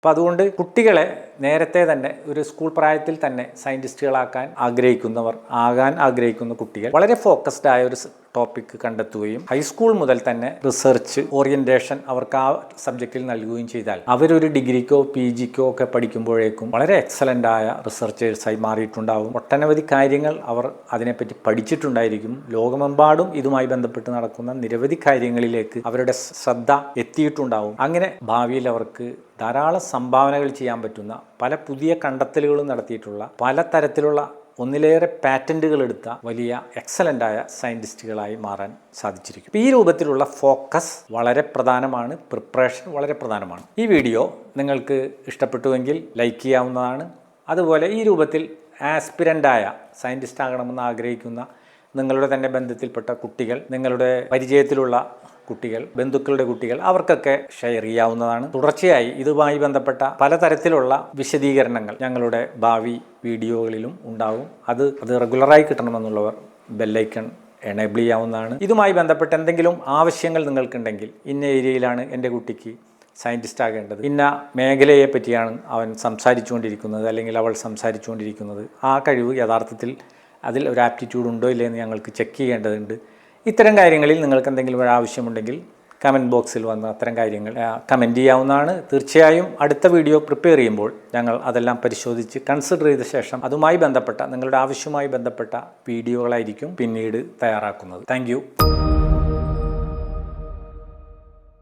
അപ്പോൾ അതുകൊണ്ട് കുട്ടികളെ നേരത്തെ തന്നെ ഒരു സ്കൂൾ പ്രായത്തിൽ തന്നെ സയൻറ്റിസ്റ്റുകളാക്കാൻ ആകാൻ ആഗ്രഹിക്കുന്ന കുട്ടികൾ വളരെ ഫോക്കസ്ഡ് ആയ ഒരു ടോപ്പിക് കണ്ടെത്തുകയും ഹൈസ്കൂൾ മുതൽ തന്നെ റിസർച്ച് ഓറിയന്റേഷൻ അവർക്ക് ആ സബ്ജക്റ്റിൽ നൽകുകയും ചെയ്താൽ അവരൊരു ഡിഗ്രിക്കോ PGക്കോ ഒക്കെ പഠിക്കുമ്പോഴേക്കും വളരെ എക്സലൻ്റ് ആയ റിസർച്ചേഴ്സായി മാറിയിട്ടുണ്ടാകും. ഒട്ടനവധി കാര്യങ്ങൾ അവർ അതിനെപ്പറ്റി പഠിച്ചിട്ടുണ്ടായിരിക്കും. ലോകമെമ്പാടും ഇതുമായി ബന്ധപ്പെട്ട് നടക്കുന്ന നിരവധി കാര്യങ്ങളിലേക്ക് അവരുടെ ശ്രദ്ധ എത്തിയിട്ടുണ്ടാവും. അങ്ങനെ ഭാവിയിൽ അവർക്ക് ധാരാളം സംഭാവനകൾ ചെയ്യാൻ പറ്റുന്ന പല പുതിയ കണ്ടെത്തലുകളും നടത്തിയിട്ടുള്ള പലതരത്തിലുള്ള ഒന്നിലേറെ പാറ്റന്റുകൾ എടുത്ത വലിയ എക്സലൻ്റായ സയൻറ്റിസ്റ്റുകളായി മാറാൻ സാധിച്ചിരിക്കും. ഈ രൂപത്തിലുള്ള ഫോക്കസ് വളരെ പ്രധാനമാണ്, പ്രിപ്പറേഷൻ വളരെ പ്രധാനമാണ്. ഈ വീഡിയോ നിങ്ങൾക്ക് ഇഷ്ടപ്പെട്ടുവെങ്കിൽ ലൈക്ക് ചെയ്യാവുന്നതാണ്. അതുപോലെ ഈ രൂപത്തിൽ ആസ്പിരൻ്റായ സയൻറ്റിസ്റ്റ് ആകണമെന്ന് ആഗ്രഹിക്കുന്ന നിങ്ങളുടെ തന്നെ ബന്ധത്തിൽപ്പെട്ട കുട്ടികൾ, നിങ്ങളുടെ പരിചയത്തിലുള്ള കുട്ടികൾ, ബന്ധുക്കളുടെ കുട്ടികൾ, അവർക്കൊക്കെ ഷെയർ ചെയ്യാവുന്നതാണ്. തുടർച്ചയായി ഇതുമായി ബന്ധപ്പെട്ട പലതരത്തിലുള്ള വിശദീകരണങ്ങൾ ഞങ്ങളുടെ ഭാവി വീഡിയോകളിലും ഉണ്ടാവും. അത് റെഗുലറായി കിട്ടണമെന്നുള്ളവർ ബെല്ലൈക്കൺ എനേബിൾ ചെയ്യാവുന്നതാണ്. ഇതുമായി ബന്ധപ്പെട്ട എന്തെങ്കിലും ആവശ്യങ്ങൾ നിങ്ങൾക്കുണ്ടെങ്കിൽ, ഇന്ന ഏരിയയിലാണ് എൻ്റെ കുട്ടിക്ക് സയൻറ്റിസ്റ്റ് ആകേണ്ടത്, ഇന്ന മേഖലയെ പറ്റിയാണ് അവൻ സംസാരിച്ചുകൊണ്ടിരിക്കുന്നത് അല്ലെങ്കിൽ അവൾ സംസാരിച്ചുകൊണ്ടിരിക്കുന്നത്, ആ കഴിവ് യഥാർത്ഥത്തിൽ അതിൽ ഒരു ആപ്റ്റിറ്റ്യൂഡ് ഉണ്ടോ ഇല്ലേ എന്ന് ഞങ്ങൾക്ക് ചെക്ക് ചെയ്യേണ്ടതുണ്ട്. ഇത്തരം കാര്യങ്ങളിൽ നിങ്ങൾക്ക് എന്തെങ്കിലും ഒരു ആവശ്യമുണ്ടെങ്കിൽ കമൻറ്റ് ബോക്സിൽ വന്ന് അത്തരം കാര്യങ്ങൾ കമൻറ്റ് ചെയ്യാവുന്നതാണ്. തീർച്ചയായും അടുത്ത വീഡിയോ പ്രിപ്പയർ ചെയ്യുമ്പോൾ ഞങ്ങൾ അതെല്ലാം പരിശോധിച്ച് കൺസിഡർ ചെയ്ത ശേഷം അതുമായി ബന്ധപ്പെട്ട നിങ്ങളുടെ ആവശ്യവുമായി ബന്ധപ്പെട്ട വീഡിയോകളായിരിക്കും പിന്നീട് തയ്യാറാക്കുന്നത്. താങ്ക്